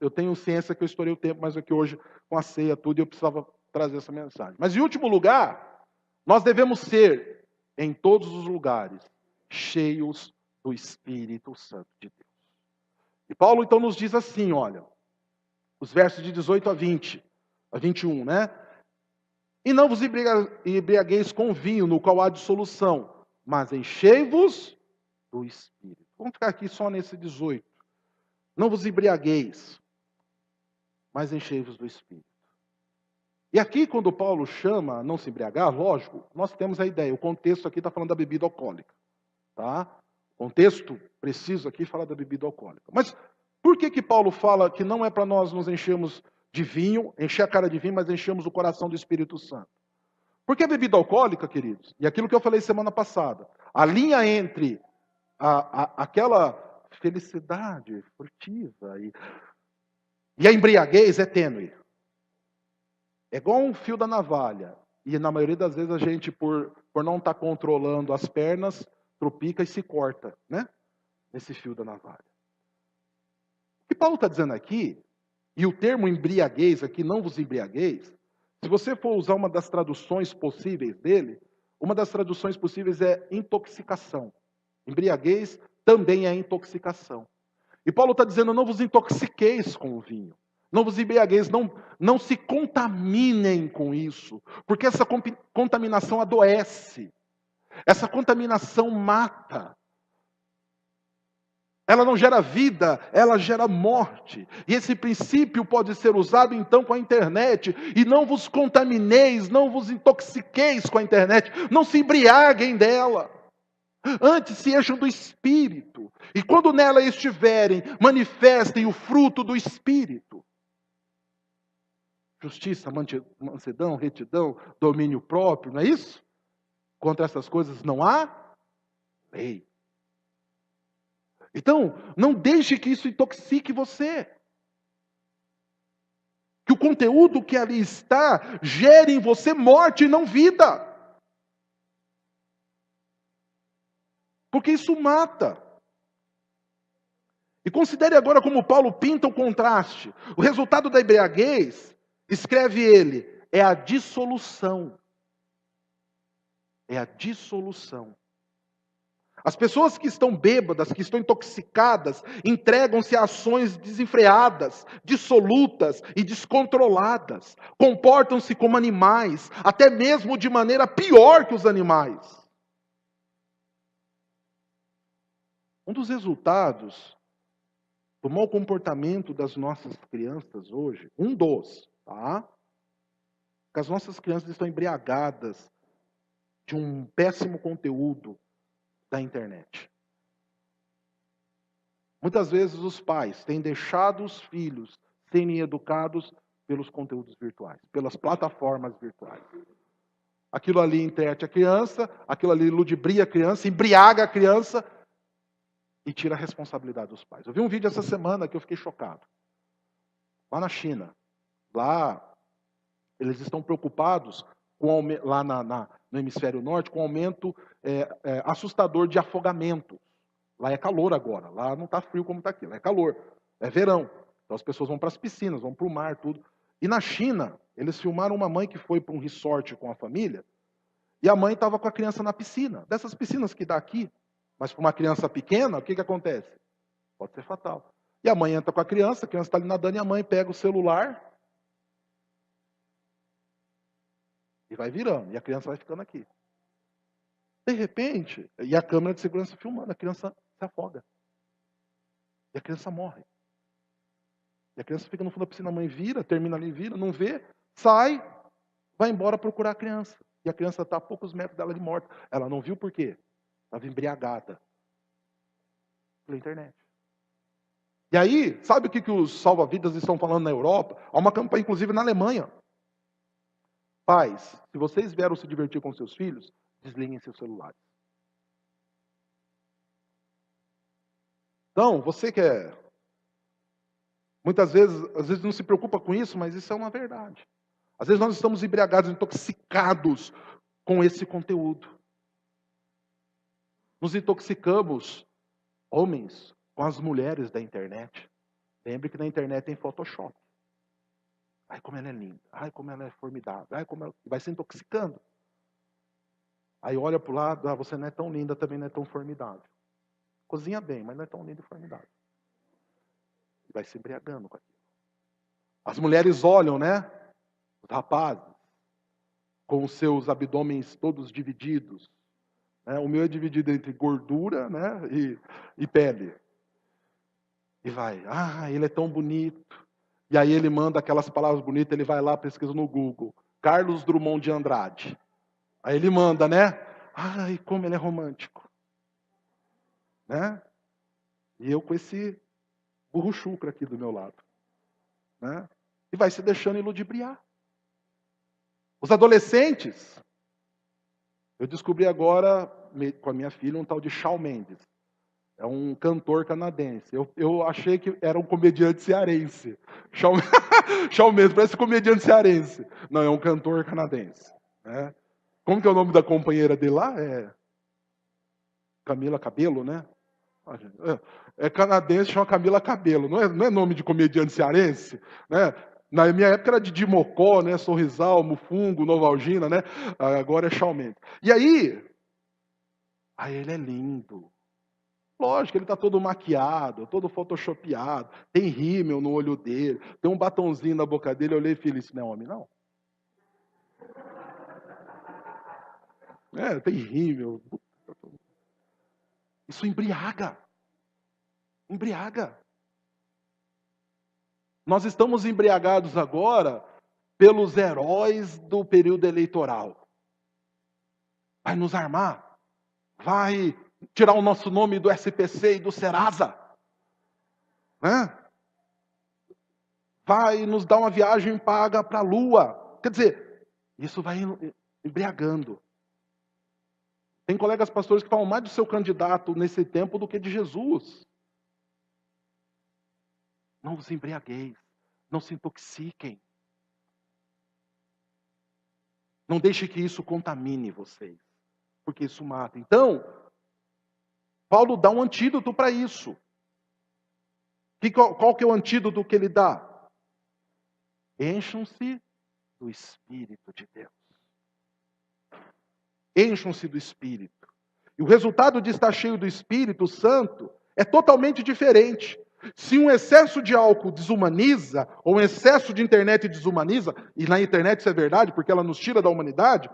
eu tenho ciência que eu estourei o tempo, mas aqui hoje, com a ceia, tudo, eu precisava trazer essa mensagem. Mas em último lugar, nós devemos ser, em todos os lugares, cheios do Espírito Santo de Deus. E Paulo então nos diz assim, olha, os versos de 18 a 21, né? E não vos embriagueis com vinho, no qual há dissolução, mas enchei-vos do Espírito. Vamos ficar aqui só nesse 18. Não vos embriagueis, mas enchei-vos do Espírito. E aqui, quando Paulo chama a não se embriagar, lógico, nós temos a ideia. O contexto aqui está falando da bebida alcoólica. Tá? O contexto preciso aqui fala da bebida alcoólica. Mas por que Paulo fala que não é para nós nos enchermos de vinho, encher a cara de vinho, mas enchemos o coração do Espírito Santo? Porque a bebida alcoólica, queridos, e aquilo que eu falei semana passada, a linha entre aquela felicidade furtiva e a embriaguez é tênue. É igual um fio da navalha. E na maioria das vezes a gente, por não estar controlando as pernas, tropica e se corta, né? Nesse fio da navalha. O que Paulo está dizendo aqui, e o termo embriaguez aqui, não vos embriagueis, se você for usar uma das traduções possíveis dele, uma das traduções possíveis é intoxicação. Embriaguez também é intoxicação. E Paulo está dizendo, não vos intoxiqueis com o vinho. Não vos embriagueis, não se contaminem com isso. Porque essa contaminação adoece. Essa contaminação mata. Ela não gera vida, ela gera morte. E esse princípio pode ser usado então com a internet. E não vos contamineis, não vos intoxiqueis com a internet. Não se embriaguem dela. Antes se encham do Espírito. E quando nela estiverem, manifestem o fruto do Espírito. Justiça, mansidão, retidão, domínio próprio, não é isso? Contra essas coisas não há lei. Então, não deixe que isso intoxique você. Que o conteúdo que ali está gere em você morte e não vida. Porque isso mata. considere agora como Paulo pinta o contraste. O resultado da embriaguez, escreve ele, é a dissolução. É a dissolução. As pessoas que estão bêbadas, que estão intoxicadas, entregam-se a ações desenfreadas, dissolutas e descontroladas. Comportam-se como animais, até mesmo de maneira pior que os animais. Um dos resultados do mau comportamento das nossas crianças hoje, tá? Que as nossas crianças estão embriagadas de um péssimo conteúdo da internet. Muitas vezes os pais têm deixado os filhos serem educados pelos conteúdos virtuais, pelas plataformas virtuais. Aquilo ali entrete a criança, aquilo ali ludibria a criança, embriaga a criança e tira a responsabilidade dos pais. Eu vi um vídeo essa semana que eu fiquei chocado. Lá na China, lá eles estão preocupados lá no hemisfério norte com o aumento assustador de afogamento. Lá é calor agora, lá não está frio como está aqui, lá é calor, é verão. Então as pessoas vão para as piscinas, vão para o mar, tudo. E na China, eles filmaram uma mãe que foi para um resort com a família, e a mãe estava com a criança na piscina, dessas piscinas que dá aqui, mas para uma criança pequena, o que acontece? Pode ser fatal. E a mãe entra com a criança está ali nadando, e a mãe pega o celular e vai virando, e a criança vai ficando aqui. De repente, e a câmera de segurança filmando, a criança se afoga. E a criança morre. E a criança fica no fundo da piscina, a mãe vira, termina ali, vira, não vê, sai, vai embora procurar a criança. E a criança está a poucos metros dela de morta. Ela não viu por quê? Estava embriagada pela internet. E aí, sabe o que os salva-vidas estão falando na Europa? Há uma campanha, inclusive, na Alemanha. Pais, se vocês vieram se divertir com seus filhos, desliguem seus celulares. Então, você que muitas vezes, às vezes não se preocupa com isso, mas isso é uma verdade. Às vezes nós estamos embriagados, intoxicados com esse conteúdo. Nos intoxicamos, homens, com as mulheres da internet. Lembre que na internet tem Photoshop. Ai, como ela é linda. Ai, como ela é formidável. Ai, como ela... Vai se intoxicando. Aí olha para o lado, você não é tão linda, também não é tão formidável. Cozinha bem, mas não é tão linda e formidável. E vai se embriagando com aquilo. As mulheres olham, né? Os rapazes, com os seus abdômenes todos divididos. Né? O meu é dividido entre gordura, né? e pele. E vai, ele é tão bonito. E aí ele manda aquelas palavras bonitas, ele vai lá, pesquisa no Google. Carlos Drummond de Andrade. Aí ele manda, né? Ai, como ele é romântico. Né? E eu com esse burro chucro aqui do meu lado. Né? E vai se deixando iludibriar. Os adolescentes, eu descobri agora, com a minha filha, um tal de Shawn Mendes. É um cantor canadense. Eu achei que era um comediante cearense. Shawn Mendes, parece comediante cearense. Não, é um cantor canadense. Né? Como que é o nome da companheira dele lá? É Camila Cabello, né? É canadense, chama Camila Cabello. Não é nome de comediante cearense? Né? Na minha época era Didi Mocó, né? Sorrisal, Mufungo, Novalgina, né? Agora é Shawn Mendes. E aí ele é lindo. Lógico, ele está todo maquiado, todo photoshopeado, tem rímel no olho dele, tem um batonzinho na boca dele. Eu olhei e falei, isso não é homem, não. Tem rímel. Isso embriaga. Embriaga. Nós estamos embriagados agora pelos heróis do período eleitoral. Vai nos armar. Vai tirar o nosso nome do SPC e do Serasa. Né? Vai nos dar uma viagem paga para a Lua. Quer dizer, isso vai embriagando. Tem colegas pastores que falam mais do seu candidato nesse tempo do que de Jesus. Não vos embriagueis. Não se intoxiquem. Não deixe que isso contamine vocês. Porque isso mata. Então, Paulo dá um antídoto para isso. Qual que é o antídoto que ele dá? Encham-se do Espírito de Deus. Encham-se do Espírito. E o resultado de estar cheio do Espírito Santo é totalmente diferente. Se um excesso de álcool desumaniza, ou um excesso de internet desumaniza, e na internet isso é verdade, porque ela nos tira da humanidade,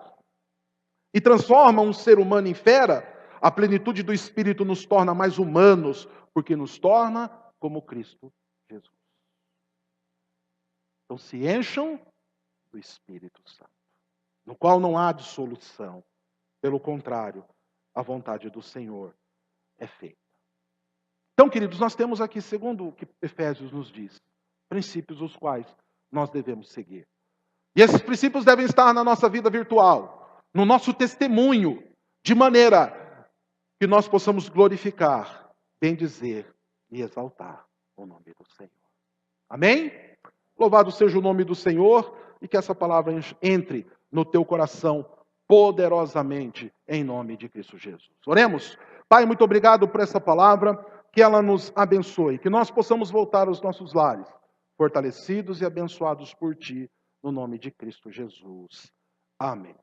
e transforma um ser humano em fera, a plenitude do Espírito nos torna mais humanos, porque nos torna como Cristo Jesus. Então se encham do Espírito Santo, no qual não há dissolução. Pelo contrário, a vontade do Senhor é feita. Então, queridos, nós temos aqui, segundo o que Efésios nos diz, princípios os quais nós devemos seguir. E esses princípios devem estar na nossa vida virtual, no nosso testemunho, de maneira que nós possamos glorificar, bendizer e exaltar o nome do Senhor. Amém? Louvado seja o nome do Senhor e que essa palavra entre no teu coração poderosamente em nome de Cristo Jesus. Oremos. Pai, muito obrigado por essa palavra, que ela nos abençoe, que nós possamos voltar aos nossos lares, fortalecidos e abençoados por Ti, no nome de Cristo Jesus. Amém.